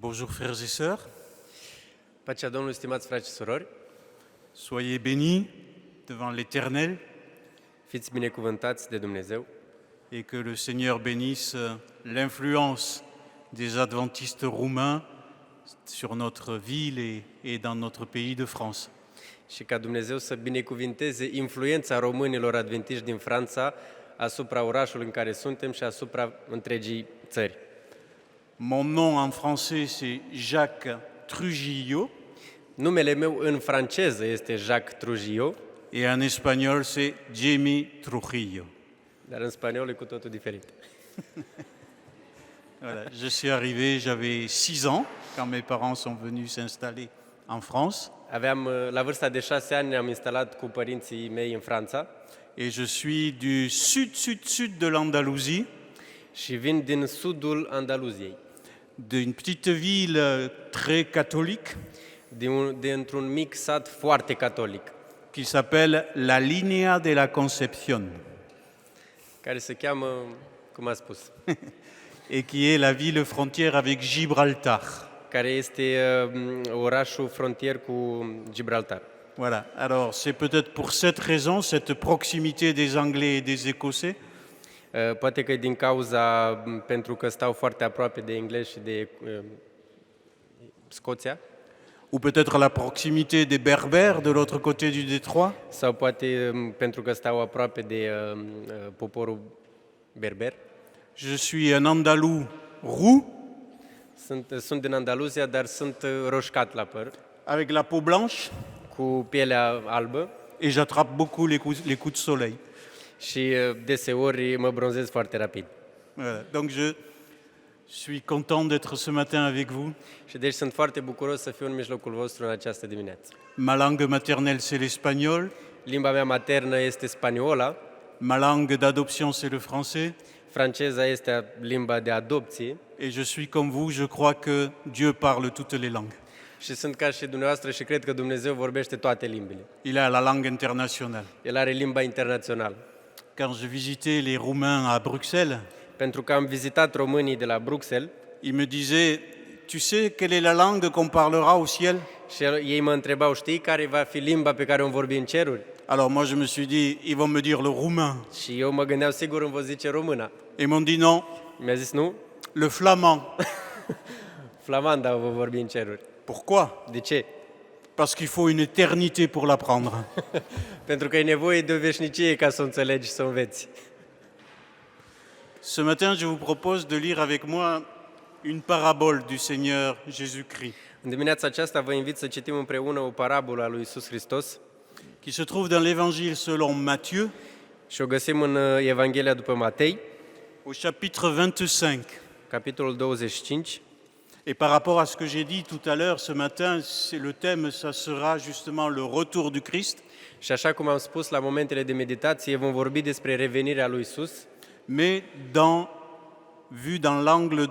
Bonjour frères et sœurs, Pacea Domnului, stimați frați și surori, soyez bénis devant l'Éternel fiți binecuvântați de Dumnezeu et que le Seigneur bénisse l'influence des adventistes roumains sur notre ville et dans notre pays de France. și ca Dumnezeu să binecuvinteze influența românilor adventiști din Franța asupra orașului în care suntem și asupra întregii țări. Mon nom en français c'est Jacques Trujillo Numele meu în franceză este Jacques Trujillo, et en espagnol c'est Jamie Trujillo. dar în spaniol e cu totul diferit. Voilà, je suis arrivé, j'avais 6 ans quand mes parents sont venus s'installer en France La vârsta de 6 ani ne-am instalat cu părinții mei în Franța et je suis du sud de l'Andalousie, și vin din sudul Andaluziei, d'une petite ville très catholique dintr-un mic sat foarte catolic, qui s'appelle La Linea de la Concepción care se cheamă, cum a spus, et qui est la ville frontière avec Gibraltar. care este orașul frontier cu Gibraltar. Voilà, alors c'est peut-être pour cette raison, cette proximité des Anglais et des Écossais, Poate că e din cauza, pentru că stau foarte aproape de englezi și de Scoția, ou peut-être la proximité des Berbères de l'autre côté du détroit, sau poate pentru că stau aproape de poporul berber. je suis un Andalou roux, Sunt din Andaluzia, dar sunt roșcat la păr, avec la peau blanche, cu pielea albă et j'attrape beaucoup les coups de soleil. și deseori mă bronzez foarte rapid. Voilà. Donc je suis content d'être ce matin avec vous. Și deci sunt foarte bucuros să fiu în mijlocul vostru în această dimineață. Ma langue maternelle, c'est l'espagnol. Limba mea maternă este spaniola, Ma langue d'adoption, c'est le français. franceza este limba de adopție Et je suis comme vous, je crois que Dieu parle toutes les langues. și sunt ca și dumneavoastră și cred că Dumnezeu vorbește toate limbile. Il a la langue internationale. El are limba internațională. Quand je visitais les Roumains à Bruxelles, Pentru că am vizitat românii de la Bruxelles ils me disaient, tu sais quelle est la langue qu'on parlera au ciel? și ei mă întrebau, știi care va fi limba pe care o vorbi în ceruri? Alors moi je me suis dit, ils vont me dire le roumain. Și eu mă gândeam, sigur îmi vor zice româna. Et ils m'ont dit non, Mi-a zis nu, le flamand. flamanda vă vorbi în ceruri. Pourquoi? De ce? Parce qu'il faut une éternité pour l'apprendre. Pentru că e nevoie de o veșnicie ca să o înțelegi și să o înveți. Ce matin, je vous propose de lire avec moi une parabole du Seigneur Jésus-Christ, În dimineața aceasta vă invit să citim împreună o parabolă a lui Iisus Hristos qui se trouve dans l'Évangile selon Matthieu, și o găsim în Evanghelia după Matei, au chapitre 25. capitolul 25. Et par rapport à ce que j'ai dit tout à l'heure ce matin, c'est le thème, ça sera justement le retour du Christ, Și așa cum am spus la momentele de meditație, vom vorbi despre revenirea lui Iisus, mais vu dans l'angle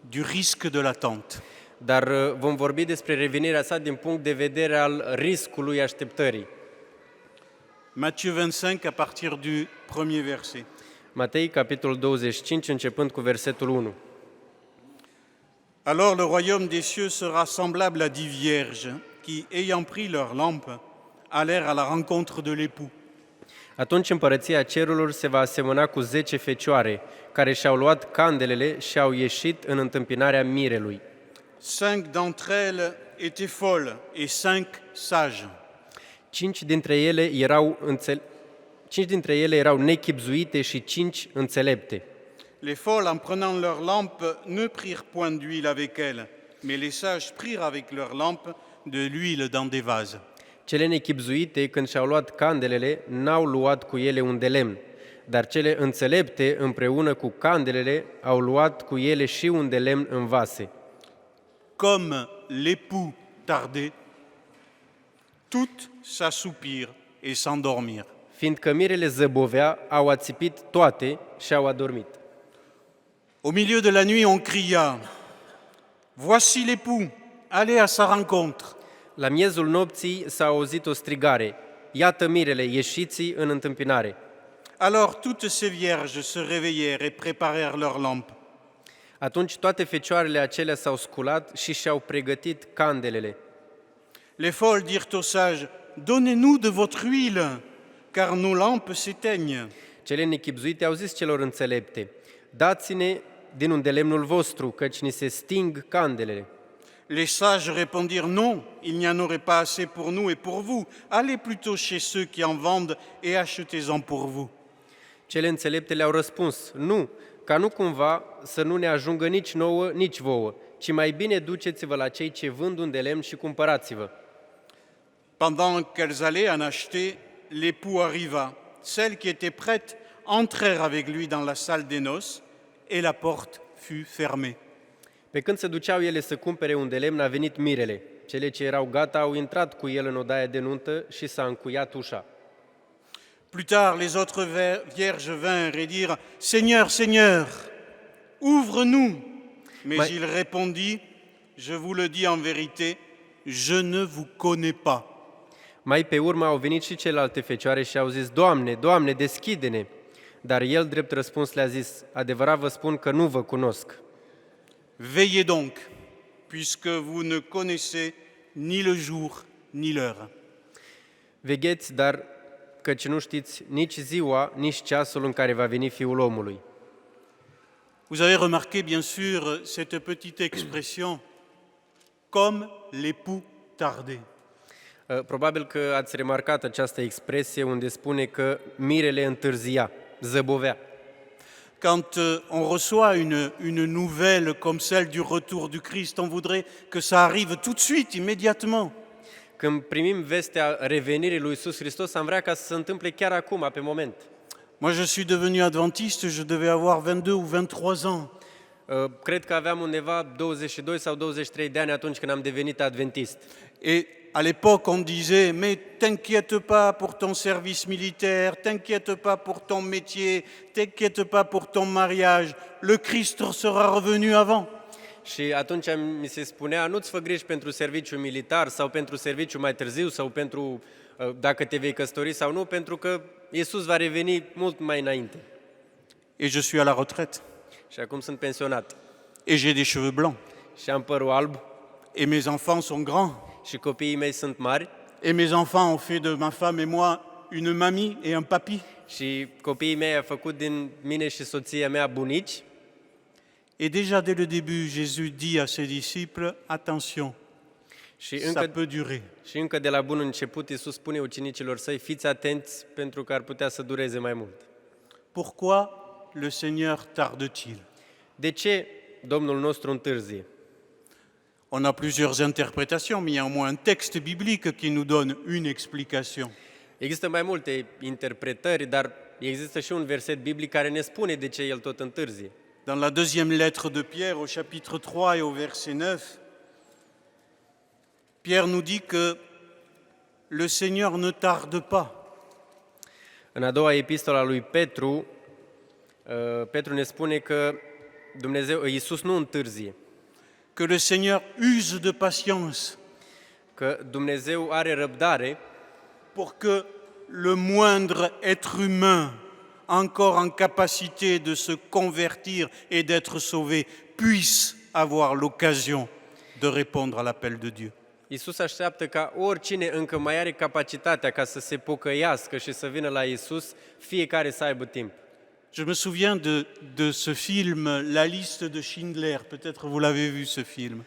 du risque de l'attente. dar vom vorbi despre revenirea sa din punct de vedere al riscului așteptării. Matthieu 25 à partir du premier verset. Matei, capitolul 25, începând cu versetul 1. Alors le royaume des cieux sera semblable à 10 vierges qui, ayant pris leur lampe, allèrent à la rencontre de l'époux. Atunci împărăția cerurilor se va asemăna cu 10 fecioare, care și-au luat candelele și au ieșit în întâmpinarea mirelui. 5 d'entre elles étaient folles et 5 sages. 5 dintre ele erau nechibzuite și 5 înțelepte. Les folles, en prenant leur lampe, ne prirent point d'huile avec elles, mais les sages prirent avec leur lampe de l'huile dans des vases. Cele nechibzuite, când și-au luat candelele, n-au luat cu ele un de lemn, dar cele înțelepte, împreună cu candelele, au luat cu ele și un de lemn în vase. Comme l'époux tardait, toutes s'assoupirent et s'endormirent. Fiindcă mirele zăbovea, au ațipit toate și au adormit. Au milieu de la nuit, on cria, voici l'époux, allez à sa rencontre. La miezul nopții s-a auzit o strigare, iată mirele, ieșiți în întâmpinare. Alors toutes ces vierges se réveillèrent et préparèrent leurs lampes. Atunci toate fecioarele acelea s-au sculat și și-au pregătit candelele. Les folles dirent aux sages, donnez-nous de votre huile, car nos lampes s'éteignent. Cele nechibzuite au zis celor înțelepte, dați-ne din undelemnul vostru, căci ni se sting candelele. Les sages répondirent, non, il n'y en aurait pas assez pour nous et pour vous. Allez plutôt chez ceux qui en vendent et achetez-en pour vous. Cele înțelepte le-au răspuns, nu, ca nu cumva să nu ne ajungă nici nouă, nici vouă, ci mai bine duceți-vă la cei ce vând un de lemn și cumpărați-vă. Pendant qu'elles allaient en acheter, l'époux arriva. Celles qui étaient prêtes entrèrent avec lui dans la salle des noces et la porte fut fermée. Pe când se duceau ele să cumpere un de lemn, a venit mirele. Cele ce erau gata au intrat cu el în odaia de nuntă și s-a încuiat ușa. Plus tard, les autres vierges vinrent et dirent, Seigneur, Seigneur, ouvre-nous. Mais il répondit, je vous le dis en vérité, je ne vous connais pas. Mai pe urmă au venit și celelalte fecioare și au zis, Doamne, Doamne, deschide-ne! Dar el, drept răspuns, le-a zis, adevărat vă spun că nu vă cunosc. Veillez donc, puisque vous ne connaissez ni le jour ni l'heure. Vegheți, dar căci nu știți nici ziua, nici ceasul în care va veni Fiul omului. Vous avez remarqué, bien sûr, cette petite expression, comme l'époux tardait. Probabil că ați remarcat această expresie unde spune că mirele întârzia, zăbovea. Quand on reçoit une nouvelle comme celle du retour du Christ, on voudrait que ça arrive tout de suite, immédiatement. Când primim vestea revenirii lui Iisus Hristos, am vrea ca să se întâmple chiar acum, pe moment. Moi, je suis devenu adventiste, je devais avoir 22 ou 23 ans. Cred că aveam undeva 22 sau 23 de ani atunci când am devenit adventist. Et à l'époque, on disait, mais t'inquiète pas pour ton service militaire, t'inquiète pas pour ton métier, t'inquiète pas pour ton mariage, le Christ sera revenu avant. Și atunci mi se spunea, nu-ți fă griji pentru serviciu militar sau pentru serviciu mai târziu sau pentru dacă te vei căsători sau nu, pentru că Iisus va reveni mult mai înainte. Et je suis à la retraite. Și acum sunt pensionat. Et j'ai des cheveux blancs. Și am părul alb. Et mes enfants sont grands. Și copiii mei sunt mari. Et mes enfants ont fait de ma femme et moi une mamie et un papy. Și copiii mei au făcut din mine și soția mea bunici. Et déjà dès le début, Jésus dit à ses disciples, attention, ça peut durer. Și încă de la bun început Iisus spune ucenicilor săi, fiți atenți pentru că ar putea să dureze mai mult. Pourquoi le Seigneur tarde-t-il? De ce Domnul nostru întârzie? On a plusieurs interprétations, mais il y a au moins un texte biblique qui nous donne une explication. Există mai multe interpretări, dar există și un verset biblic care ne spune de ce El tot întârzie. Dans la deuxième lettre de Pierre, au chapitre 3 et au verset 9, Pierre nous dit que le Seigneur ne tarde pas. În a doua epistolă a lui Petru, Petru ne spune că Iisus nu întârzie, Que le Seigneur use de patience că Dumnezeu are răbdare pour que le moindre être humain, encore en capacité de se convertir et d'être sauvé, puisse avoir l'occasion de répondre à l'appel de Dieu. Iisus așteaptă ca oricine încă mai are capacitatea ca să se pocăiască și să vină la Iisus, fiecare să aibă timp. Je me souviens de ce film, La liste de Schindler. Peut-être vous l'avez vu, ce film.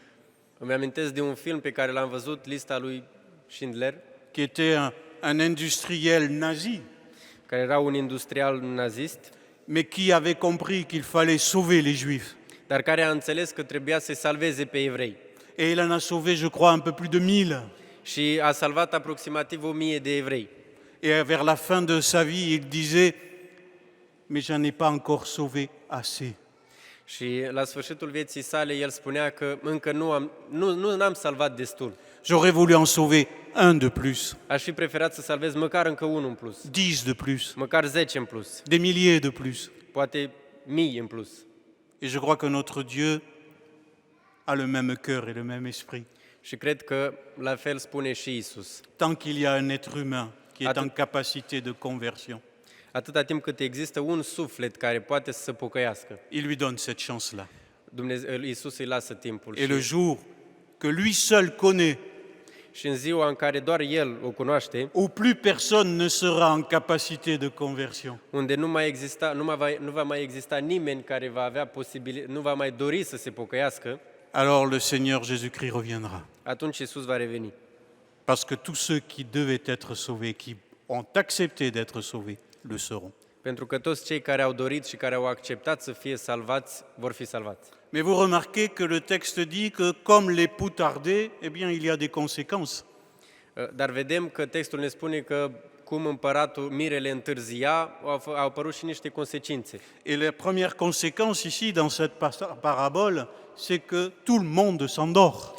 Îmi amintesc de un film pe care l-am văzut, Lista lui Schindler, Qui était un industriel nazi, care era un industrial nazist, mais qui avait compris qu'il fallait sauver les Juifs. dar care a înțeles că trebuia să-i salveze pe evrei. Et il en a sauvé, je crois, un peu plus de 1000. Și a salvat aproximativ 1000 de evrei. Et vers la fin de sa vie, il disait, mais j'en ai pas encore sauvé assez. Și la sfârșitul vieții sale, el spunea că încă nu am salvat destul. J'aurais voulu en sauver un de plus, Aș fi preferat să salvez măcar încă unul în plus, 10 de plus, măcar 10 în plus, des milliers de plus. poate 1000 în plus. Et je crois que notre Dieu a le même cœur et le même esprit. Și cred că la fel spune și Isus. Tant qu'il y a un être humain qui est en capacité de conversion, Atâta timp cât există un suflet care poate să se pocăiască, il lui donne cette chance-là. Iisus îi lasă timpul Et le jour que lui seul connaît, și în ziua în care doar El o cunoaște, où plus personne ne sera en capacité de conversion, unde nu va mai exista nimeni care va avea nu va mai dori să se pocăiască, alors le Seigneur Jésus-Christ reviendra. atunci Iisus va reveni. Parce que tous ceux qui devaient être sauvés, qui ont accepté d'être sauvés, le seront. Pentru că toți cei care au dorit și care au acceptat să fie salvați, vor fi salvați. Mais vous remarquez que le texte dit que comme l'époux tardait, eh bien il y a des conséquences. Dar vedem că textul ne spune că cum mirele întârzia, au apărut și niște consecințe. Et la première conséquence ici dans cette parabole, c'est que tout le monde s'endort.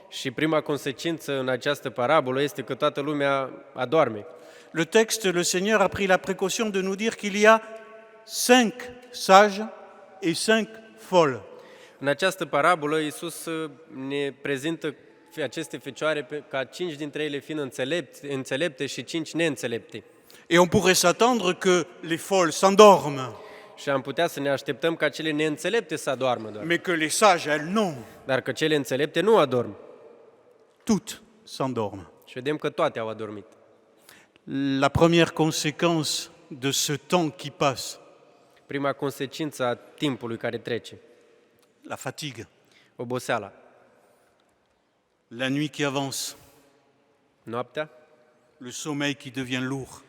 Și prima consecință în această parabolă este că toată lumea adorme. Le texte, le Seigneur a pris la précaution de nous dire qu'il y a 5 sages et 5 folles. În această parabolă, Iisus ne prezintă aceste fecioare ca 5 dintre ele fiind înțelepte și 5 neînțelepte. Et on pourrait s'attendre que les folles s'endorment, Și am putea să ne așteptăm ca cele neînțelepte să adormă doar. mais que les sages, elles, non. Dar că cele înțelepte nu adorm. Toutes s'endorment. Și vedem că toate au adormit. La première conséquence de ce temps qui passe, Prima consecință a timpului care trece, la fatigue, oboseala, la nuit qui avance, noaptea, le sommeil qui devient lourd,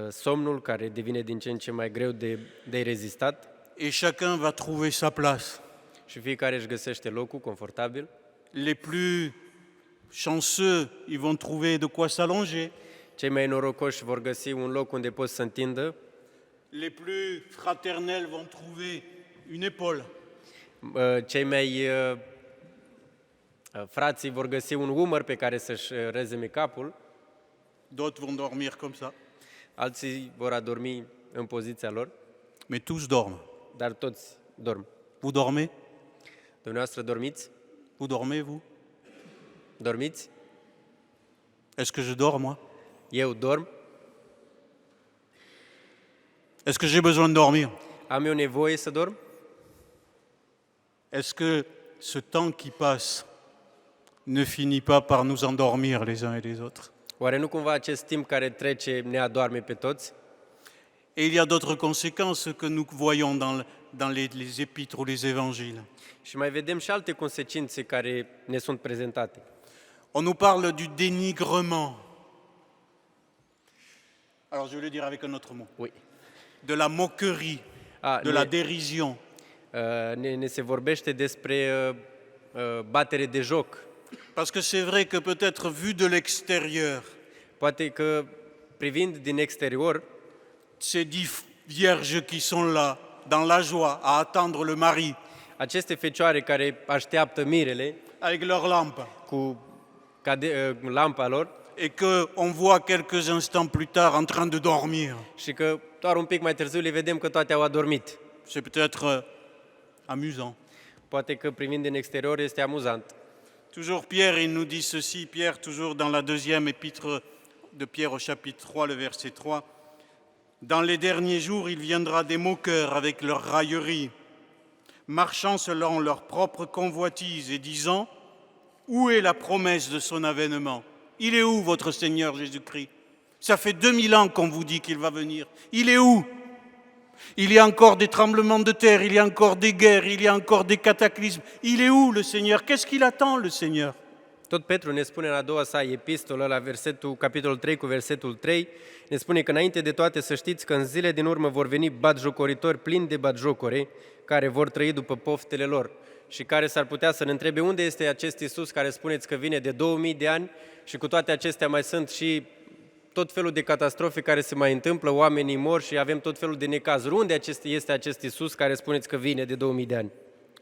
somnul care devine din ce în ce mai greu de rezistat et chacun va trouver sa place. și fiecare își găsește locul confortabil. Les plus chanceux, ils vont trouver de quoi s'allonger. Cei mai norocoși vor găsi un loc unde pot să întindă, Les plus fraternels vont trouver une épaule. cei mai frații vor găsi un umăr pe care să-și rezeme capul, D'autres vont dormir comme ça. alții vor adormi în poziția lor, Mais tous dorment. dar toți dorm. Vous dormez? Dumneavoastră dormiți? Vous dormez, vous? Dormiți? Est-ce que je dors, moi? Eu dorm? Est-ce que j'ai besoin de dormir? Am eu nevoie să dorm? Est-ce que ce temps qui passe ne finit pas par nous endormir les uns et les autres? Oare nu cumva acest timp care trece ne adorme pe toți? Et il y a d'autres conséquences que nous voyons dans les épîtres ou les évangiles. Și mai vedem și alte consecințe care ne sunt prezentate. On nous parle du dénigrement. Alors je vais le dire avec un autre mot. Oui. De la moquerie, de la dérision. Ne se vorbește despre batere de joc. Parce que c'est vrai que peut-être vu de l'extérieur, Poate că privind din exterior, ces 10 vierges qui sont là, dans la joie, à attendre le mari, aceste fecioare care așteaptă mirele avec leur lampe, cu lampa lor et qu'on voit quelques instants plus tard en train de dormir, și că doar un pic mai târziu le vedem că toate au adormit. c'est peut-être amusant. Poate că privind din exterior este amuzant. Toujours Pierre, il nous dit ceci, Pierre, toujours dans la deuxième épître de Pierre au chapitre 3, le verset 3. Dans les derniers jours, il viendra des moqueurs avec leurs railleries, marchant selon leur propre convoitise et disant, où est la promesse de son avènement? Il est où votre Seigneur Jésus-Christ? Ça fait 2000 ans qu'on vous dit qu'il va venir. Il est où? Il y a encore des tremblements de terre, il y a encore des guerres, il y a encore des cataclysmes. Il est où le Seigneur? Qu'est-ce qu'il attend le Seigneur? Tot Petru ne spune în a doua sa epistolă, la capitolul 3 cu versetul 3, ne spune că înainte de toate să știți că în zile din urmă vor veni batjocoritori plini de batjocore, care vor trăi după poftele lor și care s-ar putea să ne întrebe unde este acest Iisus care spuneți că vine de 2000 de ani și cu toate acestea mai sunt și tot felul de catastrofe care se mai întâmplă, oamenii mor și avem tot felul de necazuri. Unde este acest Iisus care spuneți că vine de 2000 de ani?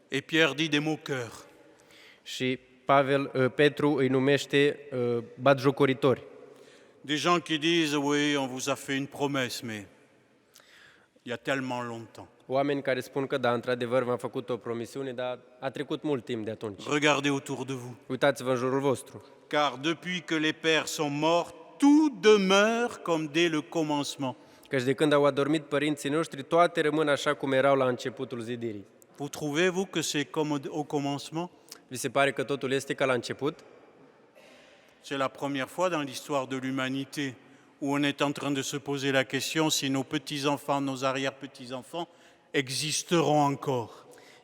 Et Pierre dit des moqueurs. Și Petru îi numește batjocoritori. Des gens qui disent, oui, on vous a fait une promesse, mais il y a tellement longtemps. Oameni care spun că da, într-adevăr v-am făcut o promisiune, dar a trecut mult timp de atunci. Regardez autour de vous. Uitați-vă în jurul vostru. Car depuis que les pères sont morts, tout demeure comme dès le commencement. Căci de când au adormit părinții noștri, toate rămân așa cum erau la începutul zidirii. Vous trouvez, vous, que c'est comme au commencement? Vi se pare că totul este ca la început? C'est la première fois dans l'histoire de l'humanité où on est en train de se poser la question si nos petits-enfants, nos arrière-petits-enfants existeront encore.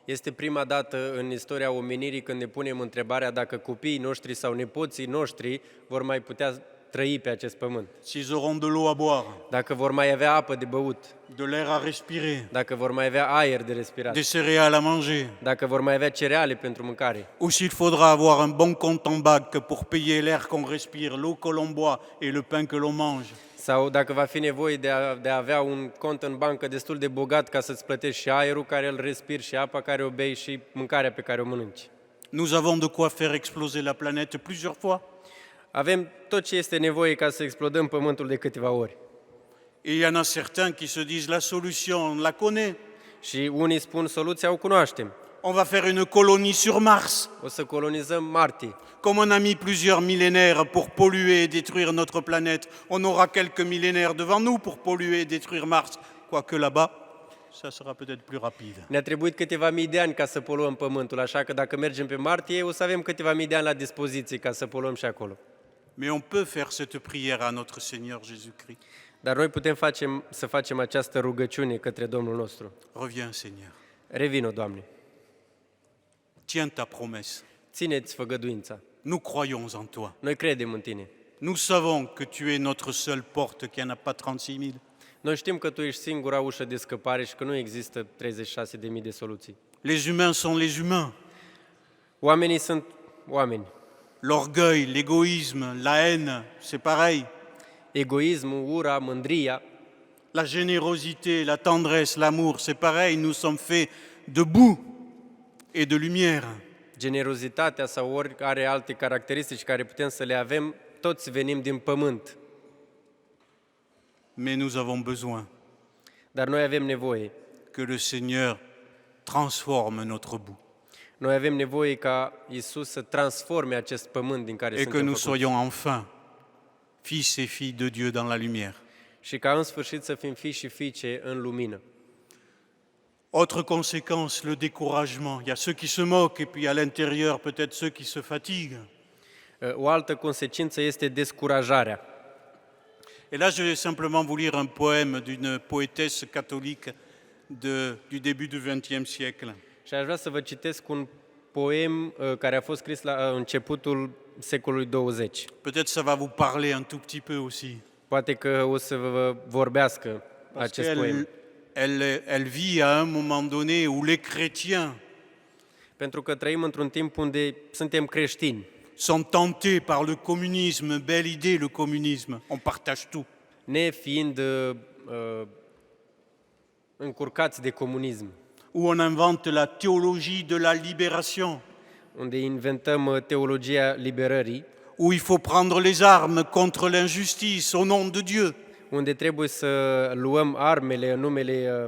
Este prima dată în istoria omenirii când ne punem întrebarea dacă copiii noștri sau nepoții noștri vor mai putea trăi pe acest pământ. S'ils auront de l'eau à boire, Dacă vor mai avea apă de băut, de l'air à respirer, dacă vor mai avea aer de respirat, des céréales à manger, dacă vor mai avea cereale pentru mâncare, ou s'il faudra avoir un bon compte en banque pour payer l'air qu'on respire, l'eau que l'on boit et le pain que l'on mange. sau dacă va fi nevoie de a avea un cont în bancă destul de bogat ca să-ți plătești și aerul care îl respiri și apa care o bei și mâncarea pe care o mănânci. Nous avons de quoi faire exploser la planète plusieurs fois. Avem tot ce este nevoie ca să explodăm pământul de câteva ori. Et il y en a certains qui se disent la solution, on la connaît. Și unii spun soluția o cunoaștem. On va faire une colonie sur Mars. O să colonizăm Marte. Comme on a mis plusieurs millénaires pour polluer et détruire notre planète, on aura quelques millénaires devant nous pour polluer et détruire Mars. Quoique là-bas, ça sera peut-être plus rapide. Ne-a trebuit câteva mii de ani ca să poluăm pământul, așa că dacă mergem pe Marte, o să avem câteva mii de ani la dispoziție ca să poluăm și acolo. Mais on peut faire cette prière à notre Seigneur Jésus-Christ. Dar noi putem să facem această rugăciune către Domnul nostru. Reviens, Seigneur. Revino, Doamne. Tiens ta promesse. Ține-ți făgăduința. Nous croyons en toi. Noi credem în Tine. Nous savons que tu es notre seule porte, qu'il n'y en a pas 36 000. Noi știm că Tu ești singura ușă de scăpare și că nu există 36.000 de soluții. Les humains sont les humains. Oamenii sunt oameni. L'orgueil, l'égoïsme, la haine, c'est pareil. Egoismul, ura, mândria, La générosité, la tendresse, l'amour, c'est pareil. Nous sommes faits de boue et de lumière. generozitatea sau oricare alte caracteristici care putem să le avem, toți venim din pământ. Mais nous avons besoin Dar noi avem nevoie. que le Seigneur transforme notre boue Noi avem nevoie ca Iisus să transforme acest pământ din care et que suntem nous făcuți. soyons enfin fils et filles de Dieu dans la lumière. Și ca în sfârșit să fim fii și fiice în lumină. Autre conséquence, le découragement. Il y a ceux qui se moquent et puis à l'intérieur peut-être ceux qui se fatiguent. O altă consecință este descurajarea. Et là, je vais simplement vous lire un poème d'une poétesse catholique du début du XXe siècle. Și aș vrea să vă citesc un poem care a fost scris la începutul secolului 20. Peut-être ça va vous parler un tout petit peu aussi. Poate că o să vă vorbească Parce acest poem. elle vit à un moment donné où les chrétiens Pentru că trăim într-un timp unde suntem creștini, sont tentés par le communisme, belle idée le communisme, on partage tout. nefiind încurcați de comunism, Où on invente la théologie de la libération, unde inventăm teologia liberării, où il faut prendre les armes contre l'injustice au nom de Dieu. unde trebuie să luăm armele în numele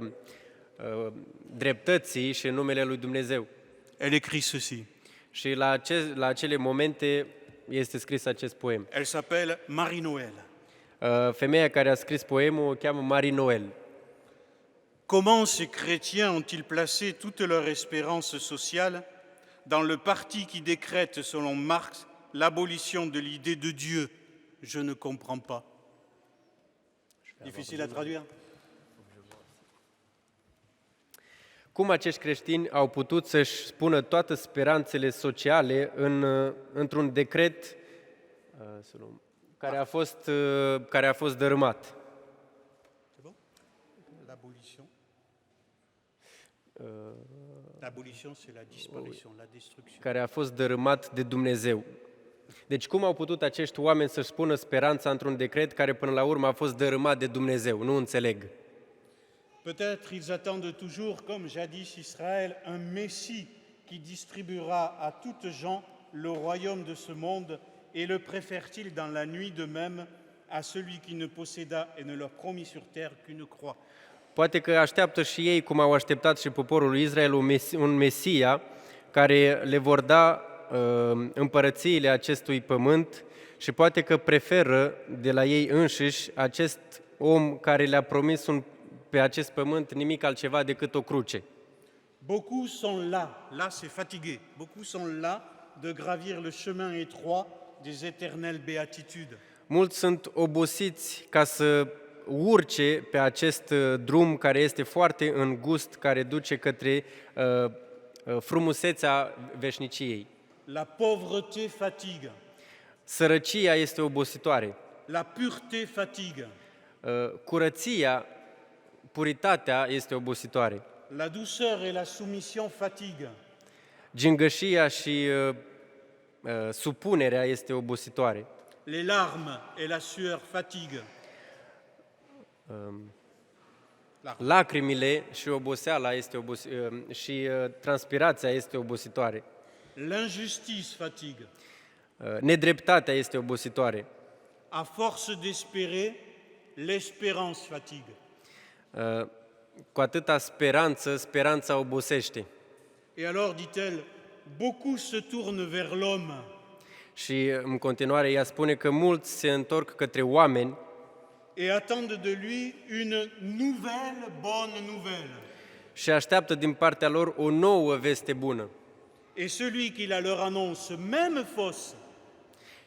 dreptății și în numele lui Dumnezeu. Elle écrit ceci. Și la acele momente este scris acest poem. Elle s'appelle Marie-Noël. Femeia care a scris poemul o cheamă Marie Noël. Comment ces chrétiens ont-ils placé toute leur espérance sociale dans le parti qui décrète, selon Marx, l'abolition de l'idée de Dieu? Je ne comprends pas. Difficile à traduire? Cum acești creștini au putut să-și spună toate speranțele sociale într-un decret care a fost dărâmat? L'abolition. L'abolition, c'est la disparition, la destruction. Care a fost dărâmat de Dumnezeu. Deci cum au putut acești oameni să-și spună speranța într-un decret care până la urmă a fost dărâmat de Dumnezeu? Nu înțeleg. Peut-être ils attendent toujours, comme jadis Israël, un Messie qui distribuera à toutes gens le royaume de ce monde et le préfèrent-ils dans la nuit de même à celui qui ne posséda et ne leur promit sur terre qu'une croix. Poate că așteaptă și ei, cum au așteptat și poporul lui Israel, un Mesia care le vor da împărățiile acestui pământ și poate că preferă de la ei înșiși acest om care le-a promis pe acest pământ nimic altceva decât o cruce. Beaucoup sont là, là c'est fatigué, beaucoup sont là de gravir le chemin étroit des éternelles béatitudes. Mulți sunt obosiți ca să urce pe acest drum care este foarte îngust, care duce către frumusețea veșniciei. La pauvreté fatigue, Sărăcia este obositoare. la pureté fatigue, Curăția, puritatea este obositoare. la douceur et la soumission fatigue, Gingășia și supunerea este obositoare. les larmes et la sueur fatigue, Lacrimile și oboseala este și transpirația este obositoare. l'injustice fatigue. Nedreptatea este obositoare. À force d'espérer, l'espérance fatigue. Cu atâta speranță, speranța obosește. Et alors, dit-elle, beaucoup se tournent vers l'homme, Și în continuare ea spune că mulți se întorc către oameni et attendent de lui une nouvelle bonne nouvelle. și așteaptă din partea lor o nouă veste bună. Et celui qui la leur annonce, même fausse,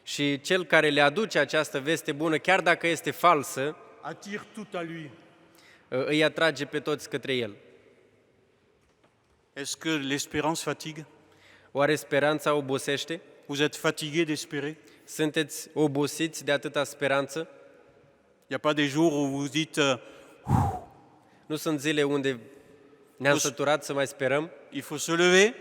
Și cel care le aduce această veste bună, chiar dacă este falsă, attire tout à lui. îi atrage pe toți către el. Est-ce que l'espérance fatigue? Oare speranța obosește? Vous êtes fatigué d'espérer? Sunteți obosiți de atâta speranță? Il n'y a pas des jours où vous dites Nu sunt zile unde ne-am săturat să mai sperăm? il faut se lever?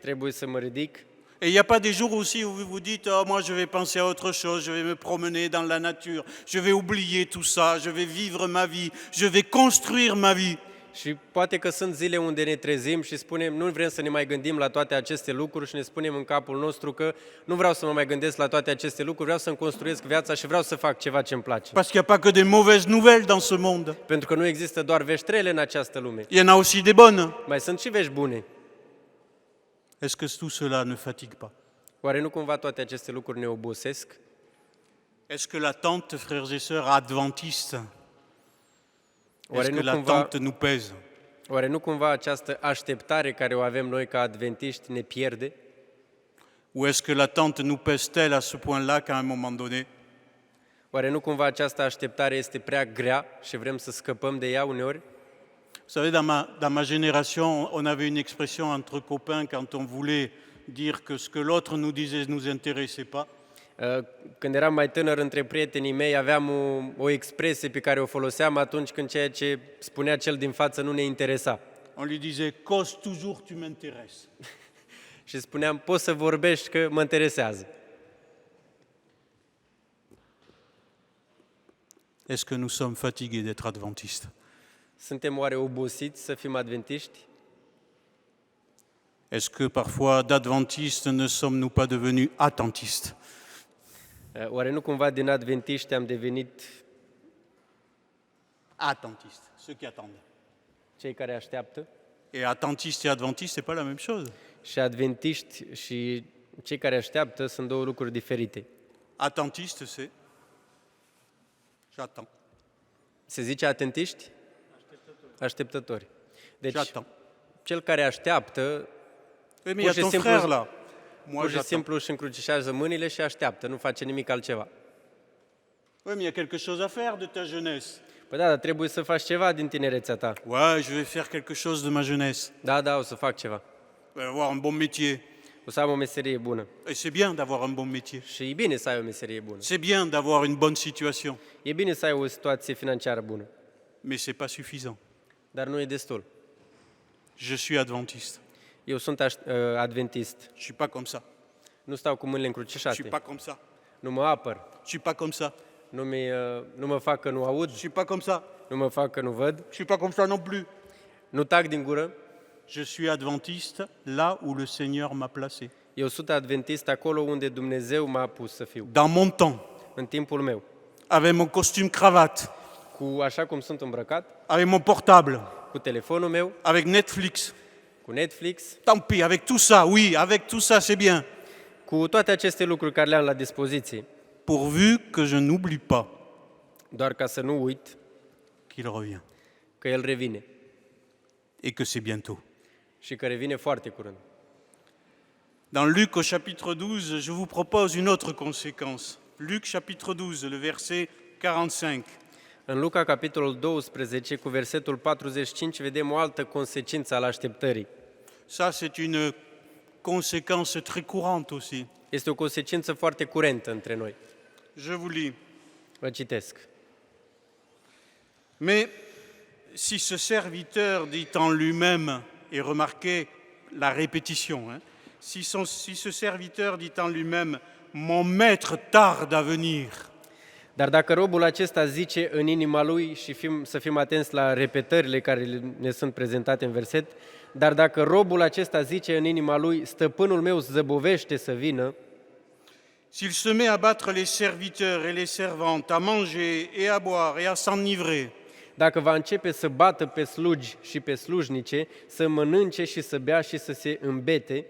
Trebuie să mă ridic? Et il n'y a pas des jours aussi où vous vous dites oh, moi je vais penser à autre chose, je vais me promener dans la nature, je vais oublier tout ça, je vais vivre ma vie, je vais construire ma vie. Și poate că sunt zile unde ne trezim și spunem, nu vrem să ne mai gândim la toate aceste lucruri și ne spunem în capul nostru că nu vreau să mă mai gândesc la toate aceste lucruri, vreau să-mi construiesc viața și vreau să fac ceva ce-mi place. Parce qu'il n'y a pas que des mauvaises nouvelles dans ce monde. Pentru că nu există doar vești rele în această lume. Il y en a aussi des bonnes. Mai sunt și vești bune. Est-ce que tout cela ne fatigue pas? Oare nu cumva toate aceste lucruri ne obosesc? Est-ce que l'attente, frères et sœurs adventistes, Oare est-ce que nu, cumva, l'attente nous pèse? oare nu cumva această așteptare care o avem noi ca adventiști ne pierde? Ou est-ce que l'attente nous pèse-t-elle à ce point-là qu'à un moment donné, Oare nu cumva această așteptare este prea grea și vrem să scăpăm de ea uneori? vous savez, dans ma génération, on avait une expression entre copains quand on voulait dire que ce que l'autre nous disait ne nous intéressait pas. Când eram mai tânăr, între prietenii mei, aveam o expresie pe care o foloseam atunci când ceea ce spunea cel din față nu ne interesa. On lui disait « cause toujours, tu m'intéresses Și spuneam, poți să vorbești că mă interesează. ». Est-ce que nous sommes fatigués d'être adventistes? Suntem oare obosiți să fim adventiști? Est-ce que parfois d'adventistes ne sommes-nous pas devenus attentistes? Oare nu cumva din adventiști am devenit Attentistes, ceux qui attendent. cei care așteaptă? Et attentiste et adventiste, c'est pas la même chose. Și adventiști și cei care așteaptă sunt două lucruri diferite. Attentiste, c'est j'attends. Se zice atentiști? Așteptători. Deci, J'attends. cel care așteaptă, Oui, mais il y a Pur și ton simplu- frère là. Moi, pur și j'attends. simplu își încrucișează mâinile și așteaptă, nu face nimic altceva. Oui, mais il y a quelque chose à faire de ta jeunesse. Păi da, dar trebuie să faci ceva din tinerețea ta. Ouais, je vais faire quelque chose de ma jeunesse. Da, o să fac ceva. Je vais avoir un bon métier. O să am o meserie bună. Et c'est bien d'avoir un bon métier. Și e bine să ai o meserie bună. C'est bien d'avoir une bonne situation. E bine să ai o situație financiară bună. Mais c'est pas suffisant. Dar nu e destul. Je suis adventiste. Eu sunt adventist. Je suis pas comme ça. Nu stau cu mâinile Je suis încrucișate. pas comme ça. Nu mă apăr. Je suis pas comme ça. Nu mă fac că nu aud. Je suis pas comme ça. Nu mă fac că nu văd. Je suis pas comme ça non plus. Nu tac din gură. Je suis adventiste là où le Seigneur m'a placé. Eu sunt adventist acolo unde Dumnezeu m-a pus să fiu. Dans mon temps, În timpul meu. avec mon costume cravate, Cu așa cum sunt îmbrăcat. avec mon portable, Cu telefonul meu. avec Netflix. Cu Netflix. Tant pis, avec tout ça, oui, avec tout ça, c'est bien. Cu toate aceste lucruri care le am la dispoziție. Pourvu que je n'oublie pas Doar ca să nu uit qu'il revient că El revine. et que c'est bientôt. și că revine foarte curând. Dans Luc au chapitre 12, je vous propose une autre conséquence. Luc chapitre 12, le verset 45. În Luca, capitolul 12, cu versetul 45, vedem o altă consecință al așteptării. Ça, c'est une conséquence très courante aussi. Este o consecință foarte curentă între noi. Je vous lis. Vă citesc. Mais si ce serviteur dit en lui-même, et remarquez la répétition, hein, si ce serviteur dit en lui-même, mon maître tarde à venir, Dar dacă robul acesta zice în inima lui, și să fim atenți la repetările care ne sunt prezentate în verset, dar dacă robul acesta zice în inima lui, stăpânul meu zăbovește să vină, s'il se met à battre les serviteurs et les servantes, à manger et à boire et à s'enivrer, dacă va începe să bată pe slugi și pe slujnice, să mănânce și să bea și să se îmbete,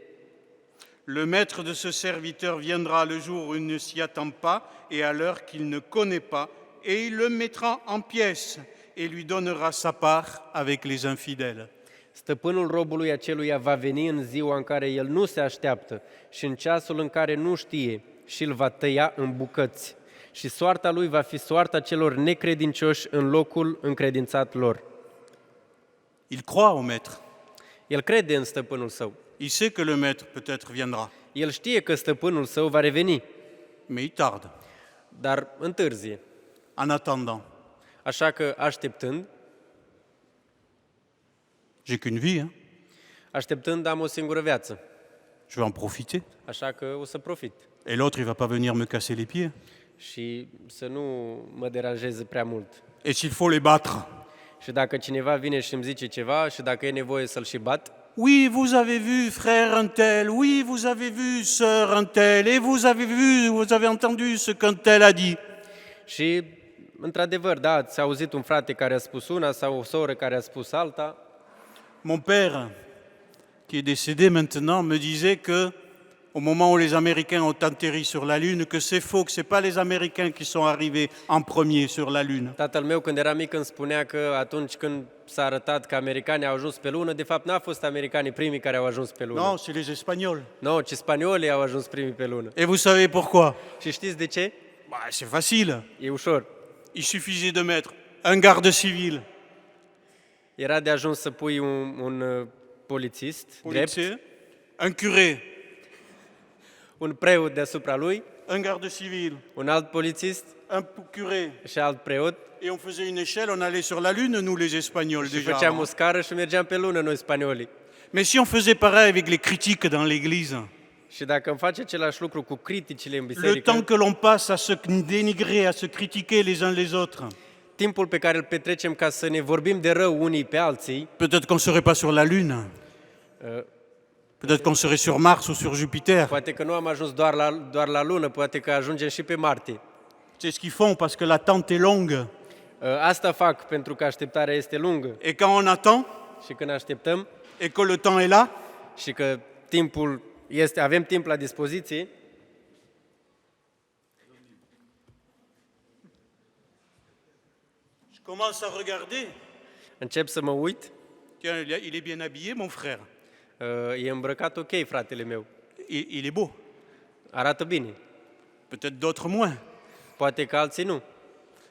le maître de ce serviteur viendra le jour où il ne s'y attend pas et à l'heure qu'il ne connaît pas, et il le mettra en pièces et lui donnera sa part avec les infidèles. stăpânul robului aceluia va veni în ziua în care el nu se așteaptă și în ceasul în care nu știe și îl va tăia în bucăți. Și soarta lui va fi soarta celor necredincioși în locul încredințat lor. Il croit au maître. El crede în stăpânul său. Il sait que le maître peut-être viendra, El știe că stăpânul său va reveni, mais il tarde. dar întârzie. En attendant, Așa că, așteptând, j'ai qu'une vie, hein. așteptând am o singură viață. Je vais en profiter. Așa că o să profit. Et l'autre, il va pas venir me casser les pieds. Și să nu mă deranjeze prea mult. Et s'il faut les battre, Și dacă cineva vine și îmi zice ceva și dacă e nevoie să-l și bat, oui, vous avez vu frère un tel, oui, vous avez vu sœur un tel, et vous avez entendu ce qu'un tel a dit. și într-adevăr, da, ați auzit un frate care a spus una sau o soră care a spus alta. Mon père, qui est décédé maintenant, me disait que au moment où les Américains ont atterri sur la Lune, que c'est faux, que ce n'est pas les Américains qui sont arrivés en premier sur la Lune. Tatăl meu, când era mic, îmi spunea că atunci când s-a arătat că americanii au ajuns pe lună, de fapt n-a fost americanii primii care au ajuns pe lună. Non, c'est les Espagnols. Nu, ci spaniolii au ajuns primii pe lună. Et vous savez pourquoi? Și știți de ce? Bah, c'est facile. E ușor. Il suffisait de mettre un garde civil, Era de ajuns să pui un polițist drept, policier, un curé, un preot deasupra lui, un garde civil, un alt polițist un curé, și alt preot et on faisait une échelle, on allait sur la Lune, nous les Espagnols și déjà. făceam o scară și mergeam pe lună noi spaniolii. Mais si on faisait pareil avec les critiques dans l'église, Și dacă îmi face același lucru cu criticile în le biserică, temps que l'on passe à se dénigrer, à se critiquer les uns les autres, timpul pe care îl petrecem ca să ne vorbim de rău unii pe alții, peut-être qu'on ne serait pas sur la Lune, peut-être qu'on serait sur Mars ou sur Jupiter. poate că nu am ajuns doar la lună, poate că ajungem și pe Marte. C'est ce qu'ils font parce que l'attente est longue. Asta fac pentru că așteptarea este lungă. Et quand on attend, Și când așteptăm et que le temps est là, și că avem timp la dispoziție, je commence à regarder. încep să mă uit, Tiens, il est bien habillé, mon frère. e îmbrăcat ok, fratele meu, Il est beau. arată bine, Peut-être d'autres moins. poate că alții nu.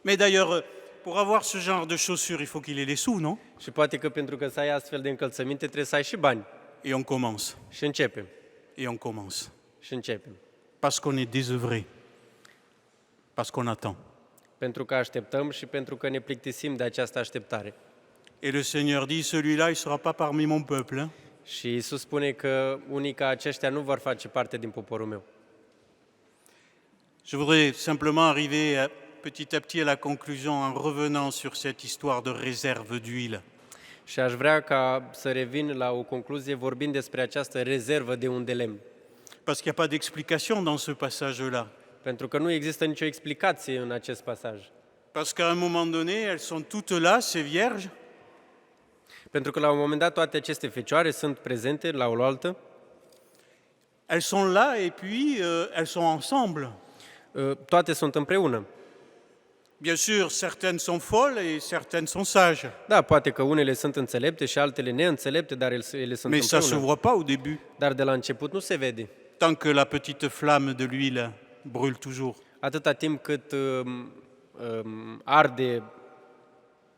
Mais d'ailleurs, pour avoir ce genre de chaussures, il faut qu'il ait les sous, non? Și poate că pentru că să ai astfel de încălțăminte trebuie să ai și bani. Et on commence. Și începem, Et on commence. și începem. Parce qu'on est désœuvré. Parce qu'on attend. Pentru că așteptăm și pentru că ne plictisim de această așteptare. Et le Seigneur dit, celui-là, il ne sera pas parmi mon peuple. Hein? Și Iisus spune că unii ca aceștia nu vor face parte din poporul meu. Je voudrais simplement arriver petit à petit à la conclusion en revenant sur cette histoire de réserve d'huile. Și aș vrea ca să revin la o concluzie vorbind despre această rezervă de un de lemn. Parce qu'il n'y a pas d'explication dans ce passage-là. Pentru că nu există nicio explicație în acest pasaj. Parce qu'à un moment donné, elles sont toutes là, ces vierges, Pentru că la un moment dat toate aceste fecioare sunt prezente la oaltă, elles sont là et puis elles sont ensemble. toate sunt împreună. Bien sûr, certaines sont folles et certaines sont sages. Da, poate că unele sunt înțelepte și altele neînțelepte, dar ele sunt Mais ça ne se împreună. voit pas au début, Dar de la început nu se vede. tant que la petite flamme de l'huile brûle toujours. Atâta timp cât arde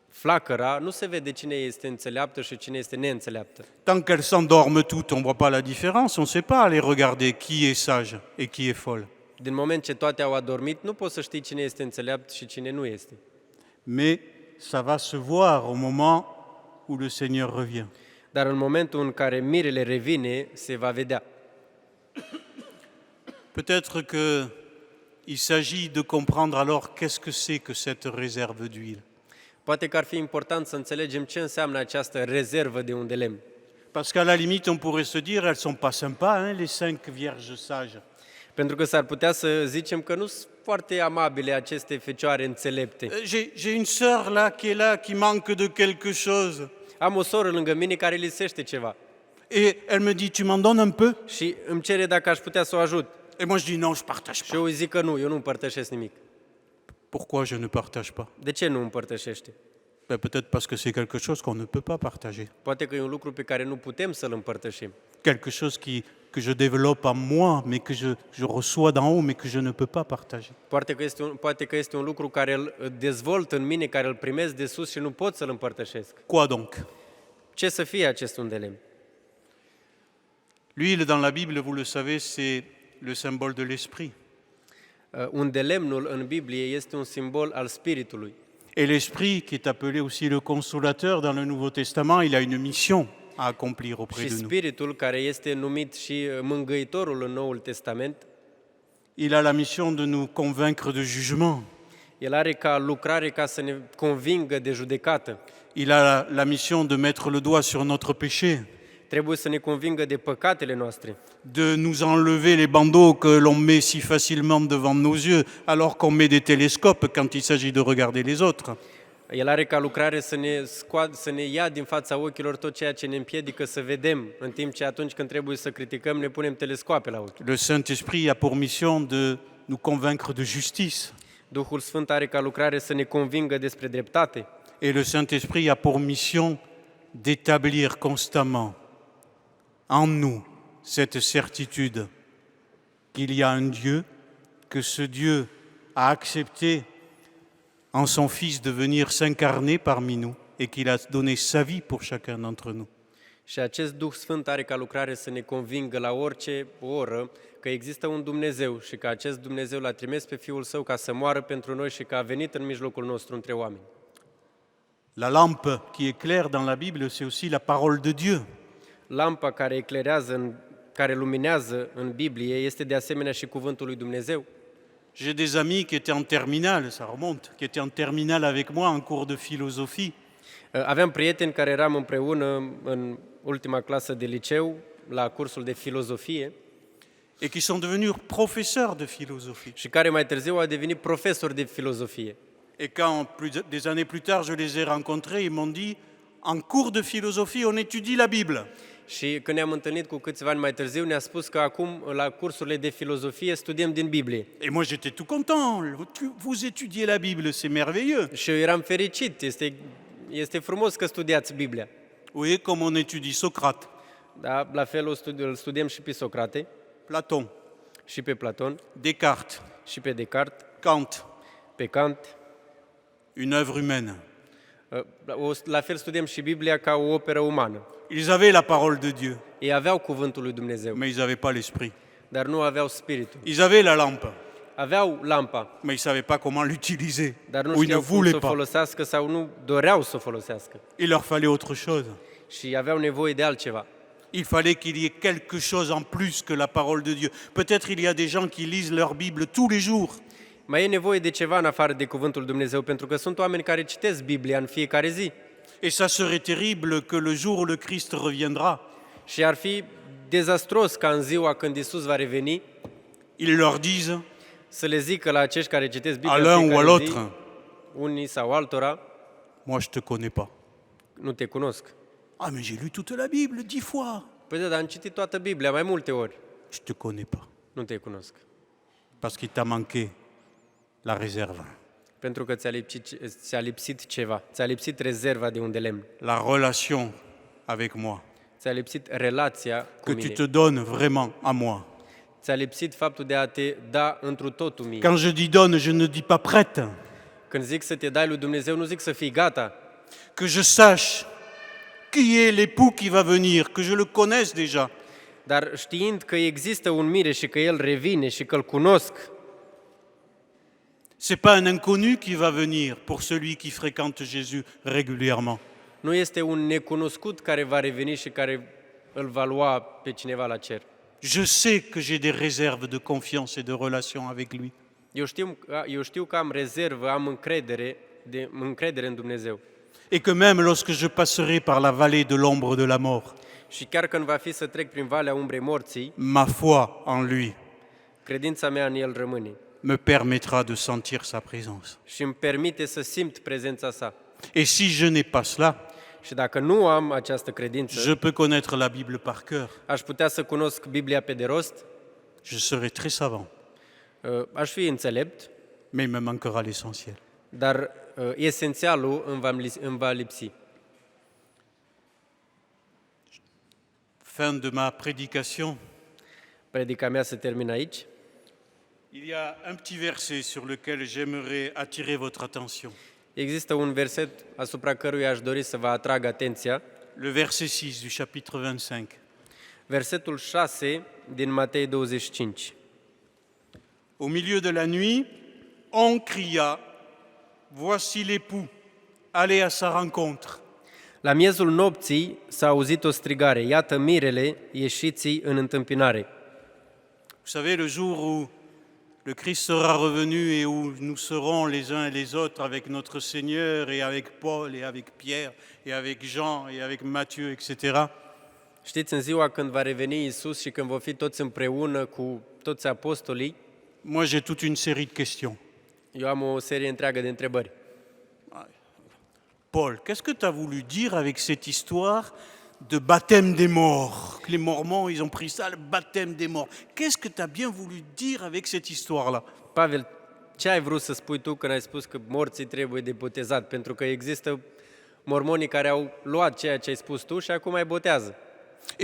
flacăra, nu se vede cine este înțeleaptă și cine este neînțeleaptă. Tant qu'elles s'endorment toutes, on ne voit pas la différence, on ne sait pas aller regarder qui est sage et qui est folle. Din moment ce toate au adormit, nu poți să știi cine este înțeleapt și cine nu este. Mais ça va se voir au moment où le Seigneur revient. Dar în momentul în care mirele revine, se va vedea. Peut-être qu'il s'agit de comprendre alors qu'est-ce que c'est que cette réserve d'huile. Poate că ar fi important să înțelegem ce înseamnă această rezervă de unde lemn. Parce qu'à la limite, on pourrait se dire, elles sont pas sympas, hein, les 5 vierges sages. Pentru că s-ar putea să zicem că nu sunt foarte amabile aceste fecioare înțelepte. J'ai une sœur là, qui manque de quelque chose. Am o soră lângă mine care lisește ceva Et elle me dit, tu m'en donnes un peu? și îmi cere dacă aș putea să o ajut. Et moi je dis, non, je partage Și pas. eu îi zic că nu, eu nu împărtășesc nimic. Pourquoi je ne partage pas? De ce nu împărtășește? Ben, peut-être parce que c'est quelque chose qu'on ne peut pas partager. Poate că e un lucru pe care nu putem să-l împărtășim. Quelque chose que je développe en moi, mais que je reçois d'en haut, mais que je ne peux pas partager. Poate că este un lucru care îl dezvolt în mine, care îl primesc de sus și nu pot să-l împărtășesc. Quoi donc? Ce să fie acest un de lemn? L'huile dans la Bible, vous le savez, c'est le symbole de l'esprit. Un de lemnul în Biblie este un simbol al Spiritului. Et l'esprit, qui est appelé aussi le consolateur dans le Nouveau Testament, il a une mission à accomplir auprès Și de nous. Spiritul, care este numit și mângâitorul în Noul Testament, Il a la mission de nous convaincre de jugement. el are ca lucrare ca să ne convingă de judecată. Il a la mission de mettre le doigt sur notre péché, Trebuie să ne convingă de păcatele noastre, de nous enlever les bandeaux que l'on met si facilement devant nos yeux, alors qu'on met des télescopes quand il s'agit de regarder les autres. El are ca lucrare să ne ia din fața ochilor tot ceea ce ne împiedică să vedem, în timp ce atunci când trebuie să criticăm ne punem telescoape la ochi. Le Saint-Esprit a pour mission de nous convaincre de justice. Duhul Sfânt are ca lucrare să ne convingă despre dreptate Et le Saint-Esprit a pour mission d'établir constamment en nous cette certitude qu'il y a un Dieu, que ce Dieu a accepté en son Fils de venir s'incarner parmi nous et qu'il a donné sa vie pour chacun d'entre nous. și acest Duh Sfânt are ca lucrare să ne convingă la orice oră că există un Dumnezeu și că acest Dumnezeu l-a trimis pe Fiul Său ca să moară pentru noi și că a venit în mijlocul nostru între oameni. La lampe qui éclaire dans la Bible, c'est aussi la parole de Dieu. Lampa care eclairează, care luminează în Biblie este de asemenea și cuvântul lui Dumnezeu. J'ai des amis qui étaient en terminale, ça remonte, qui étaient en terminale avec moi en cours de philosophie. Aveam prieteni care eram împreună în ultima clasă de liceu, la cursul de filozofie, Et qui sont devenus professeurs de philosophie. și care mai târziu au devenit profesori de filozofie. Et quand, des années plus tard, je les ai rencontrés, ils m'ont dit, en cours de philosophie, on étudie la Bible. Și când ne-am întâlnit cu câțiva ani mai târziu, ne-a spus că acum, la cursurile de filozofie, studiem din Biblie. Et moi, j'étais tout content. Vous étudiez la Bible, c'est merveilleux. Și eu eram fericit, este frumos că studiați Biblia. Oui, comme on étudie Socrate, Da? La fel îl studiem și pe Socrate, Platon, și pe Platon, Descartes, și pe Descartes, Kant, pe Kant. une œuvre humaine. La fel studiem și Biblia ca o operă umană. Ils avaient la parole de Dieu, Ei aveau cuvântul lui Dumnezeu, mais ils n'avaient pas l'esprit. dar nu aveau spiritul. Ils avaient la lampe, Aveau lampa, mais ils ne savaient pas comment l'utiliser. dar nu Ou ils ne știau cum să voulaient o pas. folosească sau nu doreau să o folosească. Il leur fallait autre chose. Și aveau nevoie de altceva. Il fallait qu'il y ait quelque chose en plus que la parole de Dieu. Peut-être il y a des gens qui lisent leur Bible tous les jours. Mai e nevoie de ceva în afară de cuvântul lui Dumnezeu, pentru că sunt oameni care citesc Biblia în fiecare zi. Et ça serait terrible que le jour où le Christ reviendra, Și ar fi dezastros ca în ziua când Iisus va reveni il leur dise să le zică la acești care citesc à Biblia l'un în ou à fiecare zi, l'autre, unii sau altora, moi je te connais pas. nu te cunosc. Ah mais j'ai lu toute la Bible 10 fois. Păi da, dar am citit toată Biblia mai multe ori. Je te connais pas. Nu te cunosc. Parce qu'il t'a manqué la réserve. Pentru că ți-a lipsit ceva, ți-a lipsit rezerva de un de lemn, la relation avec moi, ți-a lipsit relația cu que tu mine, te donnes vraiment à moi. ți-a lipsit faptul de a te da întru totul mie. Quand je dis donne, je ne dis pas prête, Când zic să te dai lui Dumnezeu, nu zic să fii gata, que je sache qui est l'époux qui va venir, que je le connaisse déjà. dar știind că există un mire și că el revine și că îl cunosc, C'est pas un inconnu qui va venir pour celui qui fréquente Jésus régulièrement. nu este un necunoscut care va reveni și care îl va lua pe cineva la cer. Je sais que j'ai des réserves de confiance et de relation avec lui. Eu știu că am rezervă, am încredere în Dumnezeu. Et que même lorsque je passerai par la vallée de l'ombre de la mort, Și chiar când va fi să trec prin valea umbrei morții, ma foi en lui credința mea în El rămâne me permettra de sentir sa présence. și îmi permite să simt prezența sa. Et si je n'ai pas cela, Și dacă nu am această credință, je peux connaître la Bible par cœur. aș putea să cunosc Biblia pe de rost, Je serai très savant, aș fi înțelept, mais il me manquera l'essentiel. dar esențialul îmi va lipsi. Fin de ma prédication. Predica mea se termină aici. Il y a un petit verset sur lequel j'aimerais attirer votre attention. Există un verset asupra căruia aș dori să vă atrag atenția. Le verset 6 du chapitre 25. Versetul 6 din Matei 25. Au milieu de la nuit, on cria, voici l'époux, allez à sa rencontre. La miezul nopții s-a auzit o strigare, iată mirele, ieșiți în întâmpinare. Vous savez, le jour où le Christ sera revenu et où nous serons les uns et les autres avec notre Seigneur et avec Paul et avec Pierre et avec Jean et avec Matthieu, etc., Știți, în ziua când va reveni Iisus și când vor fi toți împreună cu toți apostolii, moi j'ai toute une série de questions. eu am o serie întreagă de întrebări. Paul, qu'est-ce que tu as voulu dire avec cette histoire de baptême des morts? Que les Mormons, ils ont pris ça, le baptême des morts. Qu'est-ce que tu as bien voulu dire avec cette histoire-là? Pavel, ce ai vrut să spui tu când ai spus că morții trebuie de botezat? Pentru că există mormonii care au luat ceea ce ai spus tu și acum mai botează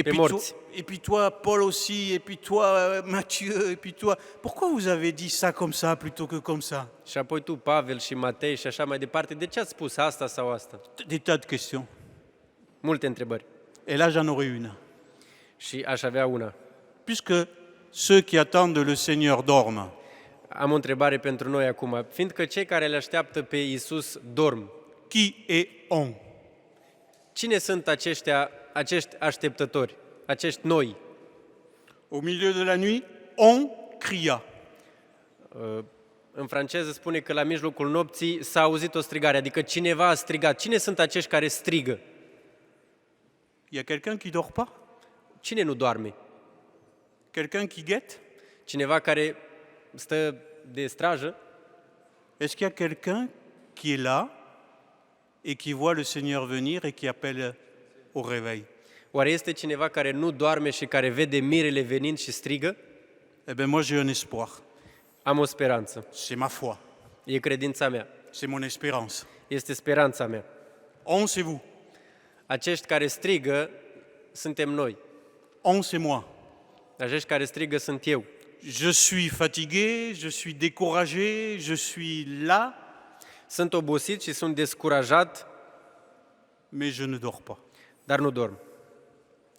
pe morți. Et puis toi, Paul aussi, et puis toi, Matthieu, et puis toi. Pourquoi vous avez dit ça comme ça plutôt que comme ça? Și apoi tu, Pavel și Matei și așa mai departe, de ce ați spus asta sau asta? Des tas de questions. Multe întrebări. Et là, j'en aurai une. Și aș avea una. Puisque ceux qui attendent le Seigneur dorment, Am o întrebare pentru noi acum. Fiindcă cei care le așteaptă pe Iisus dorm, qui est on? cine sunt acești așteptători, acești noi? Au milieu de la nuit, on cria. În franceză spune că la mijlocul nopții s-a auzit o strigare, adică cineva a strigat. Cine sunt acești care strigă? Il y a quelqu'un qui dort pas? Cine nu doarme? Quelqu'un qui guette? Cineva care stă de strajă? Est-ce qu'il y a quelqu'un qui est là et qui voit le Seigneur venir et qui appelle au réveil? Oare este cineva care nu doarme și care vede mirele venind și strigă? Eh bien, moi, j'ai un espoir. Am o speranță. C'est ma foi. E credința mea. C'est mon espérance. Este speranța mea. On, c'est vous. Acești care strigă suntem noi. On, c'est moi. Acești care strigă sunt eu. Je suis fatigué, je suis découragé, je suis là, Sunt obosit și sunt descurajat, mais je ne dors pas. dar nu dorm.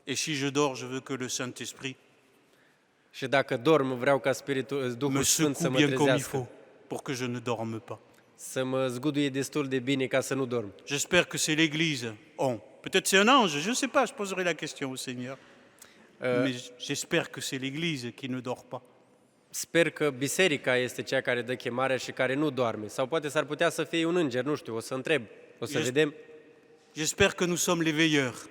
Et si je dors, je veux que le Saint-Esprit Și dacă dorm, vreau ca Duhul me Sfânt să secoue mă bien comme il trezească, faut pour que je ne dorme pas. să mă zguduie destul de bine ca să nu dorm. J'espère que c'est l'Église. On. Peut-être c'est un ange, je ne sais pas, je poserai la question au Seigneur. Mais j'espère que c'est l'Église qui ne dort pas. Sper că biserica este cea care dă chemarea și care nu doarme. Sau poate s-ar putea să fie un înger, nu știu, o să întreb, o să vedem. J'espère que nous sommes les veilleurs,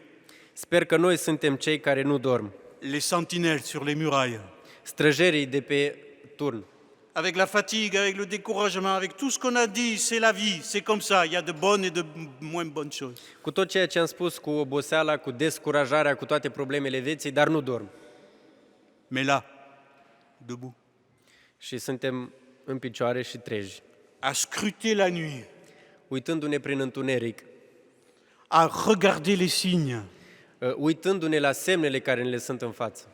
Sper că noi suntem cei care nu dorm, les sentinelles sur les murailles. străjerii de pe turn. Avec la fatigue, avec le découragement, avec tout ce qu'on a dit, c'est la vie, c'est comme ça. Il y a de bonnes et de moins bonnes choses. Cu tot ceea ce am spus, cu oboseala, cu descurajarea, cu toate problemele vieții, dar nu dorm. Mais là, debout, Și suntem în picioare și treji. à scruter la nuit, uitându-ne prin întuneric, à regarder les signes, uitându-ne la semnele care ne le sunt în față,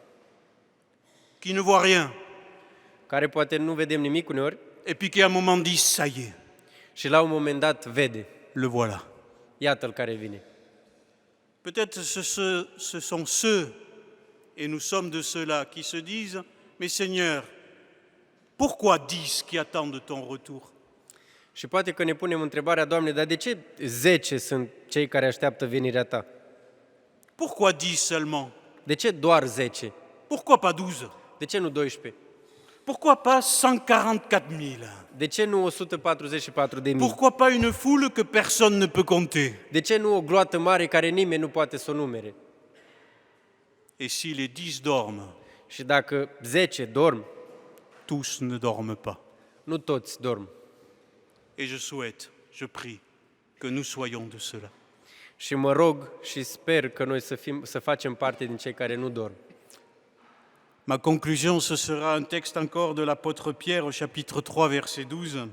qui ne voit rien, care poate nu vedem nimic uneori et puis qui à un moment dit, ça y est, și la un moment dat vede, le voilà. iată-l care vine. Peut-être ce sont ceux, et nous sommes de ceux-là, qui se disent, mais Seigneur, pourquoi 10 qui attendent ton retour? Și poate că ne punem întrebarea, Doamne, dar de ce 10 sunt cei care așteaptă venirea Ta? Pourquoi 10 seulement? De ce doar 10? Pourquoi pas 12? De ce nu 12? Pourquoi pas 144 000? De ce nu 144 de mii? Pourquoi pas une foule que personne ne peut compter? De ce nu o gloată mare care nimeni nu poate să o numere? Et si les 10 dorment, Și dacă 10 dorm, tous ne dorment pas. nu toți dorm. Et je souhaite, je prie, que nous soyons de cela. Și mă rog și sper că noi să facem parte din cei care nu dorm. Ma conclusion, ce sera un texte encore de l'apôtre Pierre au chapitre 3, verset 12.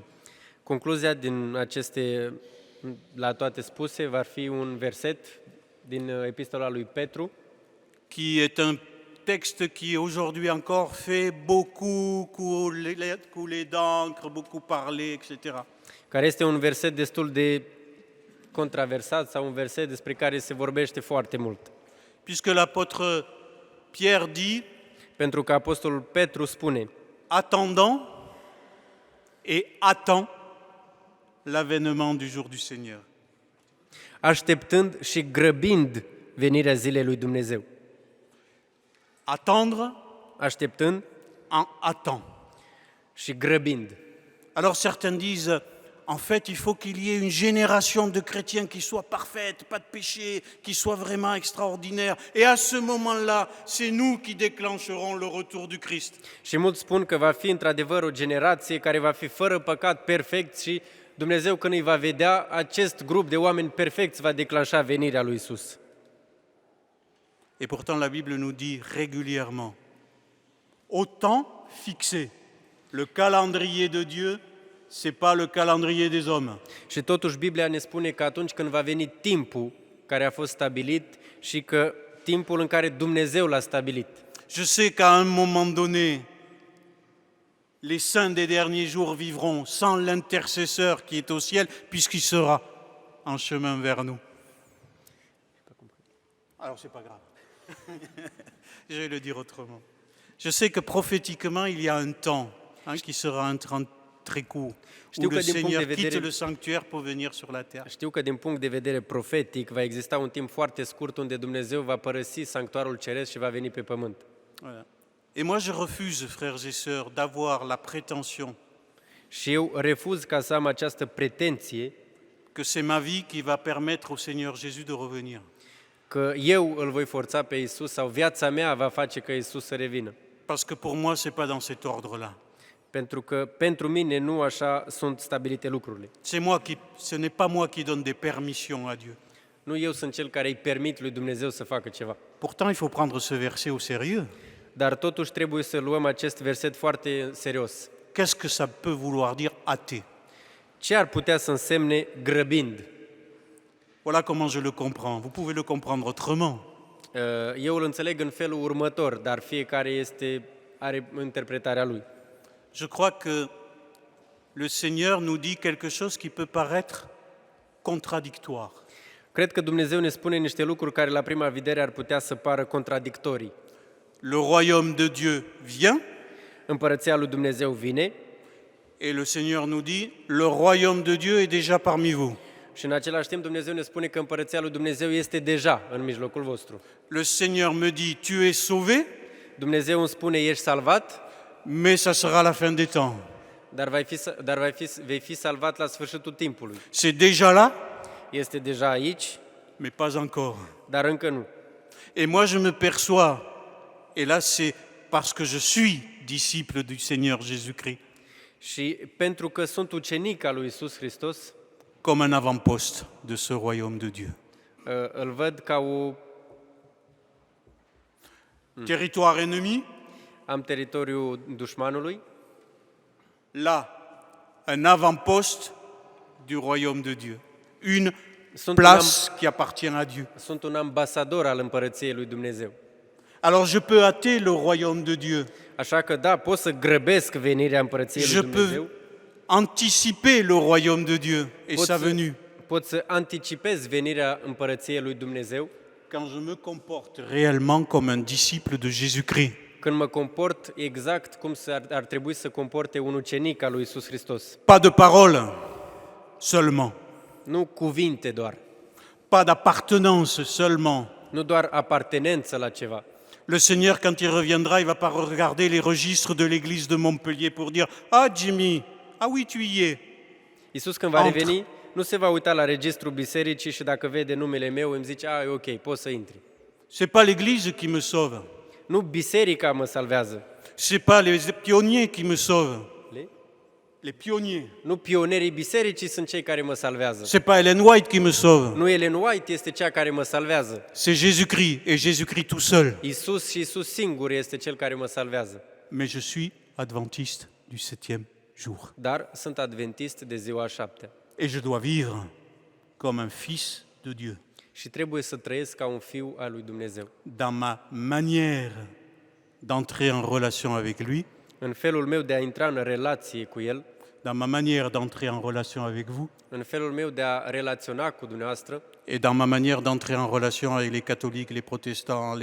Concluzia din aceste, la toate spuse, va fi un verset din epistola lui Petru, Qui est un texte qui aujourd'hui encore fait beaucoup couler d'encre, beaucoup parler, etc. care este un verset destul de controversat sau un verset despre care se vorbește foarte mult. Puisque l'apôtre Pierre dit, Pentru că apostolul Petru spune, attendant et attend l'avènement du jour du Seigneur. așteptând și grăbind venirea zilei lui Dumnezeu. Attendre Așteptând en attend. și grăbind. Alors certains disent, en fait, il faut qu'il y ait une génération de chrétiens qui soit parfaite, pas de péché, qui soit vraiment extraordinaire. Et à ce moment-là, c'est nous qui déclencherons le retour du Christ. Și mulți spun că va fi într-adevăr o generație care va fi fără păcat, perfect, și Dumnezeu, când îi va vedea, acest grup de oameni perfecți va declanșa venirea lui Isus. Et pourtant, la Bible nous dit régulièrement, au temps fixé, le calendrier de Dieu, c'est pas le calendrier des hommes. Și totuși Biblia ne spune că atunci când va veni timpul care a fost stabilit și că timpul în care Dumnezeu l-a stabilit. Je sais qu'à un moment donné, les saints des derniers jours vivront sans l'intercesseur qui est au ciel, puisqu'il sera en chemin vers nous. Alors, c'est pas grave. Je vais le dire autrement. Je sais que prophétiquement, il y a un temps qui sera un temps très court, où le Seigneur quitte le sanctuaire pour venir sur la terre. Știu că din punct de vedere profetic va exista un timp foarte scurt unde Dumnezeu va părăsi sanctuarul ceresc și va veni pe pământ. Voilà. Et moi, je refuse, frères et sœurs, d'avoir la prétention Și eu refuz ca să am această pretenție que c'est ma vie qui va permettre au Seigneur Jésus de revenir. că eu îl voi forța pe Isus sau viața mea va face ca Isus să revină. Parce que pour moi, ce n'est pas dans cet ordre-là. Pentru că pentru mine nu așa sunt stabilite lucrurile. Ce n'est pas moi qui donne des permissions à Dieu. Nu eu sunt cel care îi permit lui Dumnezeu să facă ceva. Pourtant, il faut prendre ce verset au sérieux. Dar totuși trebuie să luăm acest verset foarte serios. Qu'est-ce que ça peut vouloir dire hâter? Ce ar putea să însemne grăbind? Voilà comment je le comprends. Vous pouvez le comprendre autrement. Eu îl înțeleg în felul următor, dar fiecare are interpretarea lui. Je crois que le Seigneur nous dit quelque chose qui peut paraître contradictoire. Cred că Dumnezeu ne spune niște lucruri care la prima vedere ar putea să pară contradictorii. Le royaume de Dieu vient, Împărăția lui Dumnezeu vine et le Seigneur nous dit, le royaume de Dieu est déjà parmi vous. și în același timp Dumnezeu ne spune că împărăția lui Dumnezeu este deja în mijlocul vostru. Le Seigneur me dit, tu es sauvé, Dumnezeu îmi spune, ești salvat, mais ça sera la fin des temps. dar vei fi salvat la sfârșitul timpului. C'est déjà là, Este deja aici, mais pas encore. dar încă nu. Et moi, je me perçois, et là, c'est parce que je suis disciple du Seigneur Jésus-Christ, Și pentru că sunt ucenic al lui Isus Hristos, comme un avant-poste de ce royaume de Dieu. îl văd ca Territoire ennemi, am teritoriul dușmanului, là, un avant-poste du royaume de Dieu, une Sunt place qui appartient à Dieu. Sunt un ambasador al împărăției lui Dumnezeu. Alors je peux hâter le royaume de Dieu, Așa că da, pot să grăbesc venirea împărăției je lui peux Dumnezeu, anticiper le royaume de Dieu et pot sa venue. pot să anticipez venirea împărăției lui Dumnezeu Quand je me comporte réellement comme un disciple de Jésus-Christ. când mă comport exact cum ar trebui să comporte un ucenic al lui Iisus Hristos. Pas de parole seulement, Nu cuvinte doar, pas d'appartenance seulement. nu doar apartenență la ceva. Le Seigneur, quand il reviendra, il va pas regarder les registres de l'église de Montpellier pour dire « Ah, Jimmy, ah oui, tu y es ». Iisus când va Intră. reveni, nu se va uita la registrul bisericii și dacă vede numele meu îmi zice, e ok, poți să intri. C'est pas l'église qui me sauve, Nu biserica mă salvează, c'est pas les pionniers qui me sauvent, les pionniers. nu pionerii bisericii sunt cei care mă salvează. C'est pas Ellen White qui me sauve, Nu Ellen White este cea care mă salvează. c'est Jésus-Christ et Jésus-Christ tout seul. Iisus și Iisus singur este cel care mă salvează. Mais je suis adventiste du 7e jour. Dar sunt adventist de ziua a 7-a Et je dois vivre comme un fils de Dieu, și trebuie să trăiesc ca un fiu al lui Dumnezeu. dans ma manière d'entrer en relation avec lui, În felul meu de a intra în relație cu El, dans ma manière d'entrer en relation avec vous, în felul meu de a relaționa cu dumneavoastră et dans ma manière d'entrer en relation avec les catholiques, les protestants,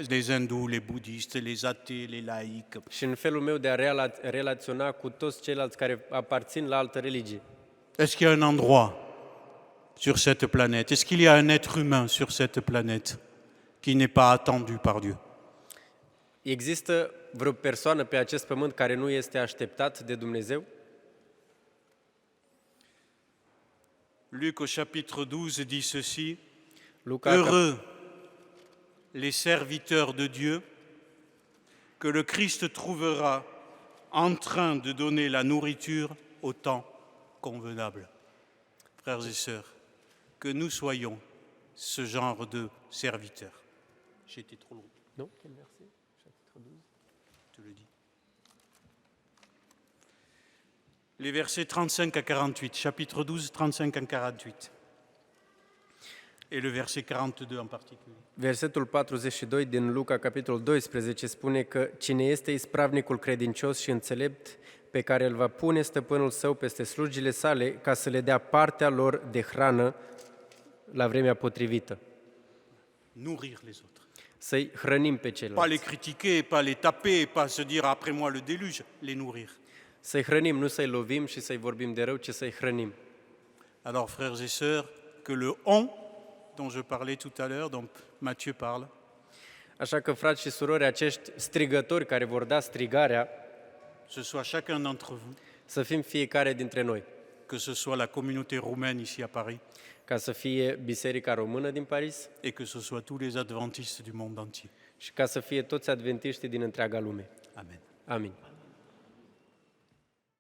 les hindous, les bouddhistes, les athées, les laïcs. și în felul meu de a relaționa cu toți ceilalți care aparțin la altă religie. Est-ce qu'il y a un endroit sur cette planète, est-ce qu'il y a un être humain sur cette planète qui n'est pas attendu par Dieu? Există vreo persoană pe acest pământ care nu este așteptat de Dumnezeu? Luc au chapitre 12 dit ceci, Luca, heureux les serviteurs de Dieu que le Christ trouvera en train de donner la nourriture au temps convenable. Frères et sœurs, que nous soyons ce genre de serviteurs. J'ai été trop long, Nu? Merci. je te le dis. Les versets 35 à 48, chapitre 12, 35 à 48. Et le verset 42 en particulier. Versetul 42 din Luca, capitolul 12, spune că cine este ispravnicul credincios și înțelept pe care îl va pune stăpânul său peste slujile sale ca să le dea partea lor de hrană la vremea potrivită. Nourrir les autres. Să-i hrănim pe Pas ceilalți. les critiquer, pas les taper, pas se dire après moi le déluge, les nourrir. Să-i hrănim, nu să-i lovim și să-i vorbim de rău, ci să-i hrănim. Alors frères et sœurs, que le on dont je parlais tout à l'heure, dont Matthieu parle, Așa că, frați și surori, acești strigători care vor da strigarea, ce soit chacun d'entre vous, să fim fiecare dintre noi, que ce soit la communauté roumaine ici à Paris, ca să fie Biserica Română din Paris et que ce soit tous les adventistes du monde entier. și ca să fie toți adventiștii din întreaga lume. Amen. Amin.